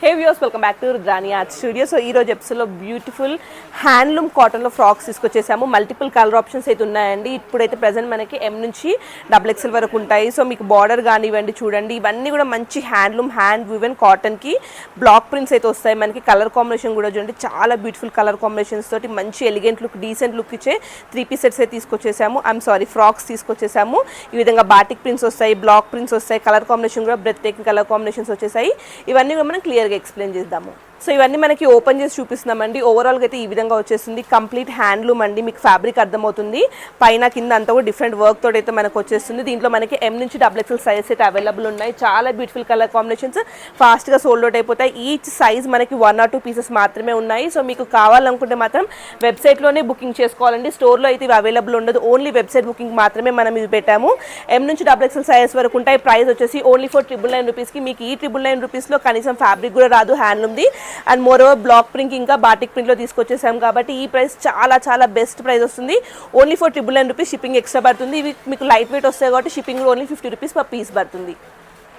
Hey viewers, welcome back to Rudrani art studio. So ఈ రోజు ఎపిసోడ్లో బ్యూటిఫుల్ హ్యాండ్లూమ్ కాటన్లో ఫ్రాక్స్ తీసుకొచ్చేసాము. మల్టిపుల్ కలర్ ఆప్షన్స్ అయితే ఉన్నాయండి. ఇప్పుడైతే ప్రజెంట్ మనకి M నుంచి XXL వరకు ఉంటాయి. సో మీకు బార్డర్ కానివ్వండి, చూడండి ఇవన్నీ కూడా మంచి హ్యాండ్లూమ్ హ్యాండ్ వివెన్ కాటన్కి బ్లాక్ ప్రింట్స్ అయితే వస్తాయి. మనకి కలర్ కాంబినేషన్ కూడా చూడండి, చాలా బ్యూటిఫుల్ కలర్ కాంబినేషన్స్ తోటి మంచి ఎలిగెంట్ లుక్, డీసెంట్ లుక్ ఇచ్చే 3 పీస్ సెట్స్ అయితే తీసుకొచ్చేసాము. ఫ్రాక్స్ తీసుకొచ్చేసాము. ఈ విధంగా బాటిక్ ప్రింట్స్ వస్తాయి, బ్లాక్ ప్రింట్స్ వస్తాయి, కలర్ కాంబినేషన్ కూడా బ్రెత్ టేకింగ్ కలర్ కాంబినేషన్స్ వచ్చేసాయి. ఇవన్నీ కూడా మనం క్లియర్గా ఎక్స్ప్లెయిన్ చేద్దాము. సో ఇవన్నీ మనకి ఓపెన్ చేసి చూపిస్తున్నామండి. ఓవరాల్గా అయితే ఈ విధంగా వచ్చేసింది. కంప్లీట్ హ్యాండ్లూమ్ అండి, మీకు ఫ్యాబ్రిక్ అర్థమవుతుంది. పైన కింద అంతా కూడా డిఫరెంట్ వర్క్ తోటి అయితే మనకు వచ్చేస్తుంది. దీంట్లో మనకి M నుంచి XXL సైజ్ అయితే అవైలబుల్ ఉన్నాయి. చాలా బ్యూటిఫుల్ కలర్ కాంబినేషన్స్, ఫాస్ట్గా సోల్డ్ అవుట్ అయిపోతాయి. ఈచ్ సైజ్ మనకి 1 or 2 పీసెస్ మాత్రమే ఉన్నాయి. సో మీకు కావాలనుకుంటే మాత్రం వెబ్సైట్లోనే బుకింగ్ చేసుకోవాలండి. స్టోర్లో అయితే ఇవి అవైలబుల్ ఉండదు. ఓన్లీ వెబ్సైట్ బుకింగ్ మాత్రమే మనం ఇవి పెట్టాము. M నుంచి XXL సైజ్ వరకు ఉంటాయి. ప్రైస్ వచ్చేసి ఓన్లీ ఫర్ 999 రూపీస్కి. మీకు ఈ 999 రూపీస్లో కనీసం ఫ్యాబ్రిక్ కూడా రాదు హ్యాండ్లూమ్ది. And moreover block print ఇంకా బాటిక్ ప్రింట్లో తీసుకొచ్చేసాం కాబట్టి ఈ ప్రైస్ చాలా చాలా బెస్ట్ ప్రైస్ వస్తుంది. Only for 999 rupees. Shipping extra పడుతుంది. ఇవి మీకు లైట్ వెయిట్ వస్తాయి కాబట్టి shipping only 50 rupees per piece పడుతుంది.